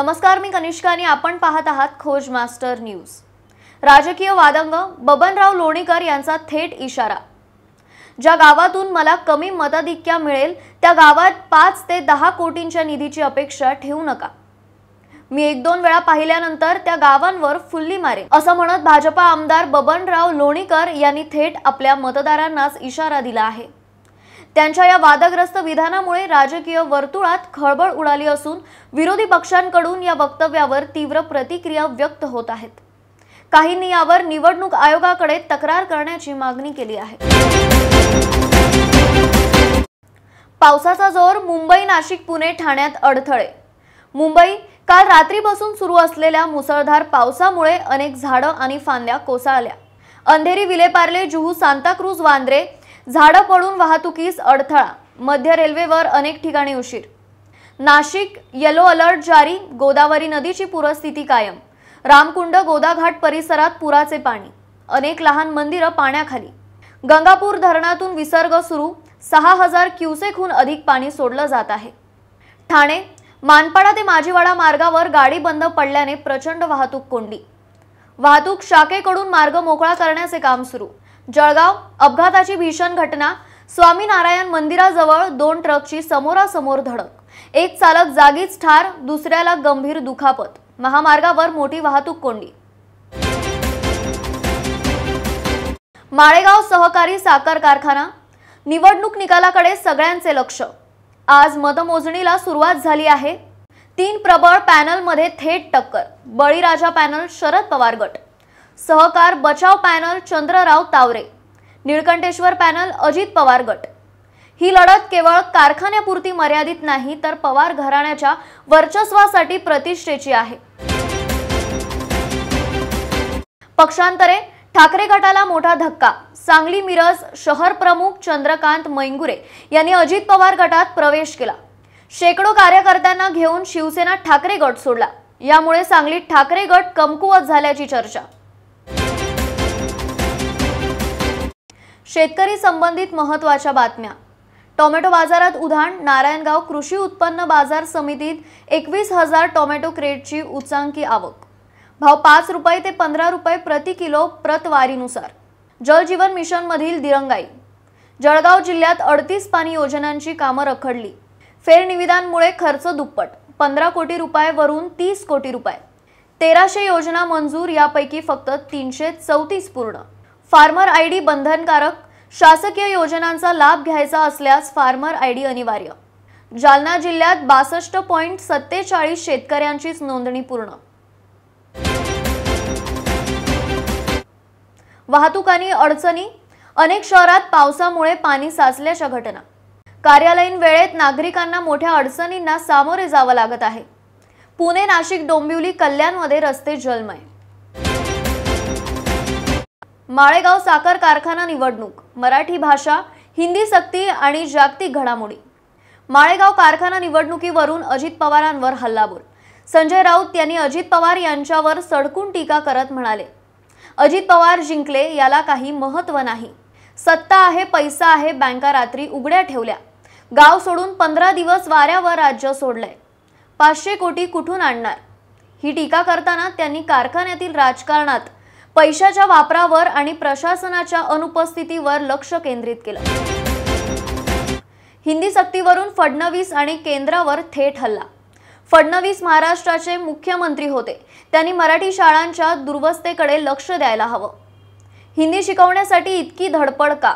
नमस्कार, मी कनिष्का आणि आपण पाहत आहात खोज मास्टर न्यूज। राजकीय वादंग, बबनराव लोणीकर यांचा थेट इशारा। ज्या गावातून मला कमी मताधिक्य मिळेल त्या गावात 5 ते 10 कोटींच्या निधीची अपेक्षा ठेवू नका। मी 1-2 वेळा पाहिल्यानंतर त्या गावांवर फुल्ली मारेन, असं म्हणत भाजपा आमदार बबनराव लोणीकर यांनी थेट आपल्या मतदारांनाच इशारा दिला आहे। त्यांच्या या वादग्रस्त विधानामुळे राजकीय वर्तुळात खळबळ उडाली असून विरोधी पक्षांकडून या वक्तव्यावर तीव्र प्रतिक्रिया व्यक्त होत आहेत। काहींनी यावर निवडणूक आयोगाकडे तक्रार करण्याची मागणी केली आहे। पावसाचा जोर, मुंबई, नाशिक, पुणे, ठाण्यात अडथळे। मुंबई, काल रात्रीपासून सुरू असलेल्या मुसळधार पावसामुळे अनेक झाडं आणि फांद्या कोसळल्या। अंधेरी, विलेपार्ले, जुहू, सांताक्रूज, वांद्रे झाडं पडून वाहतुकीस अडथळा। मध्य रेल्वेवर अनेक ठिकाणी उशीर। नाशिक, येलो अलर्ट जारी, गोदावरी नदीची पूरस्थिती कायम। रामकुंड, गोदाघाट परिसरात पुराचे पाणी, अनेक लहान मंदिरं पाण्याखाली। गंगापूर धरणातून विसर्ग सुरू, 6000 क्युसेकहून अधिक पाणी सोडलं जात आहे। ठाणे, मानपाडा ते माजीवाडा मार्गावर गाडी बंद पडल्याने प्रचंड वाहतूक कोंडी। वाहतूक शाखेकडून मार्ग मोकळा करण्याचे काम सुरू। जळगाव, अपघाताची भीषण घटना। स्वामीनारायण मंदिराजवळ 2 ट्रकची समोरासमोर धडक। एक चालक जागीच ठार, दुसऱ्याला गंभीर दुखापत। महामार्गावर मोठी वाहतूक कोंडी। माळेगाव सहकारी साखर कारखाना, निवडणूक निकालाकडे सगळ्यांचे लक्ष। आज मतमोजणीला सुरुवात झाली आहे। 3 प्रबळ पॅनलमध्ये थेट टक्कर। बळीराजा पॅनल शरद पवार गट, सहकार बचाव पॅनल चंद्रराव तावरे, निळकंठेश्वर पॅनल अजित पवार गट। ही लढत केवळ कारखान्यापुरती मर्यादित नाही तर पवार घराण्याच्या वर्चस्वासाठी प्रतिष्ठेची आहे। पक्षांतरे, ठाकरे गटाला मोठा धक्का। सांगली मिरज शहर प्रमुख चंद्रकांत मैंगुरे यांनी अजित पवार गटात प्रवेश केला। शेकडो कार्यकर्त्यांना घेऊन शिवसेना ठाकरे गट सोडला। यामुळे सांगलीत ठाकरे गट कमकुवत झाल्याची चर्चा। शेतकरी संबंधित महत्त्वाच्या बातम्या। टोमॅटो बाजारात उधाण। नारायणगाव कृषी उत्पन्न बाजार समितीत 21,000 टोमॅटो क्रेटची उच्चांकी आवक। भाव 5 रुपये ते 15 रुपये प्रति किलो प्रतवारीनुसार। जल जीवन मिशन मधील दिरंगाई। जळगाव जिल्ह्यात 38 पाणी योजनांची कामं रखडली। फेरनिविदांमुळे खर्च दुप्पट, 15 कोटी रुपयावरून 30 कोटी रुपये। 1300 योजना मंजूर, यापैकी फक्त 334 पूर्ण। फार्मर आयडी बंधनकारक। शासकीय योजनांचा लाभ घ्यायचा असल्यास फार्मर आयडी अनिवार्य। जालना जिल्ह्यात 62.47 शेतकऱ्यांचीच नोंदणी पूर्ण। वाहतूक आणि अडचणी। अनेक शहरात पावसामुळे पाणी साचल्याच्या घटना। कार्यालयीन वेळेत नागरिकांना मोठ्या अडचणींना सामोरे जावं लागत आहे। पुणे, नाशिक, डोंबिवली, कल्याणमध्ये रस्ते जलमय। माळेगाव साखर कारखाना निवडणूक। मराठी भाषा, हिंदी सक्ती आणि जागतिक घडामोडी। माळेगाव कारखाना निवडणुकीवरून अजित पवारांवर हल्लाबोल। संजय राऊत यांनी अजित पवार यांच्यावर सडकून टीका करत म्हणाले, अजित पवार जिंकले याला काही महत्त्व नाही। सत्ता आहे, पैसा आहे, बँका रात्री उघड्या ठेवल्या। गाव सोडून 15 दिवस वाऱ्यावर राज्य सोडलंय। 500 कोटी कुठून आणणार? ही टीका करताना त्यांनी कारखान्यातील राजकारणात पैशाच्या वापरावर आणि प्रशासनाच्या अनुपस्थितीवर लक्ष केंद्रित केलं। हिंदी सक्तीवरून फडणवीस आणि केंद्रावर थेट हल्ला। फडणवीस महाराष्ट्राचे मुख्यमंत्री होते, त्यांनी मराठी शाळांच्या दुरवस्थेकडे लक्ष द्यायला हवं। हिंदी शिकवण्यासाठी इतकी धडपड का?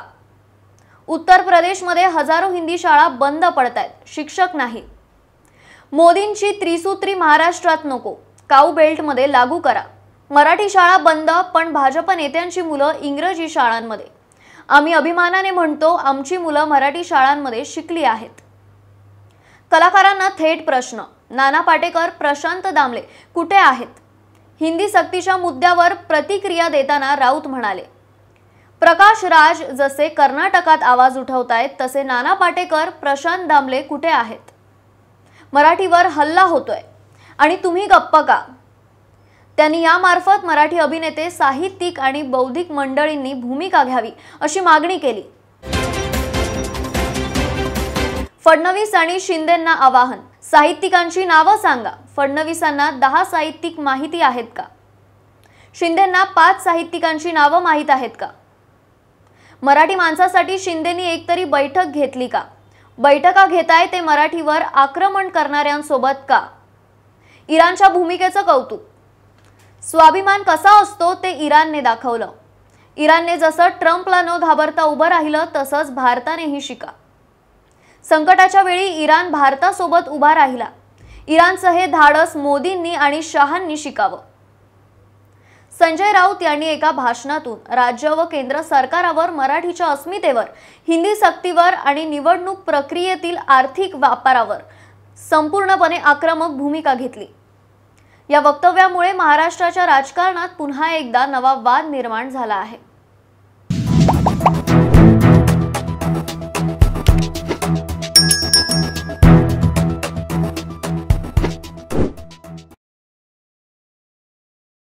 उत्तर प्रदेशमध्ये हजारो हिंदी शाळा बंद पडतायत, शिक्षक नाही। मोदींची त्रिसूत्री महाराष्ट्रात नको, काऊ बेल्टमध्ये लागू करा। मराठी शाळा बंद, पण भाजप नेत्यांची मुलं इंग्रजी शाळांमध्ये। आम्ही अभिमानाने म्हणतो आमची मुलं मराठी शाळांमध्ये शिकली आहेत। कलाकारांना थेट प्रश्न। नाना पाटेकर, प्रशांत दामले कुठे आहेत? हिंदी सक्तीच्या मुद्द्यावर प्रतिक्रिया देताना राऊत म्हणाले, प्रकाश राज जसे कर्नाटकात आवाज उठवतायत तसे नाना पाटेकर, प्रशांत दामले कुठे आहेत? मराठीवर हल्ला होतोय आणि तुम्ही गप्प का? त्यांनी यामार्फत मराठी अभिनेते, साहित्यिक आणि बौद्धिक मंडळींनी भूमिका घ्यावी अशी मागणी केली। फडणवीस आणि शिंदेंना आवाहन, साहित्यिकांची नावं सांगा। फडणवीसांना 10 साहित्यिक माहिती आहेत का? शिंदेंना 5 साहित्यिकांची नावं माहीत आहेत का? मराठी माणसासाठी शिंदेंनी एकतरी बैठक घेतली का? बैठका घेताय ते मराठीवर आक्रमण करणाऱ्यांसोबत का? इराणच्या भूमिकेचं कौतुक. स्वाभिमान कसा असतो ते इराणने दाखवलं. इराणने जसं ट्रम्पला न घाबरता उभं राहिलं तसंच भारतानेही शिका. संकटाच्या वेळी इराण भारतासोबत उभा राहिला. इराणचं हे धाडस मोदींनी आणि शहांनी शिकावं. संजय राऊत यांनी एका भाषणातून राज्य व केंद्र सरकारावर, मराठीच्या अस्मितेवर, हिंदी सक्तीवर आणि निवडणूक प्रक्रियेतील आर्थिक व्यापारावर संपूर्णपणे आक्रमक भूमिका घेतली. या वक्तव्यामुळे महाराष्ट्राच्या राजकारणात पुन्हा एकदा नवा वाद निर्माण झाला आहे.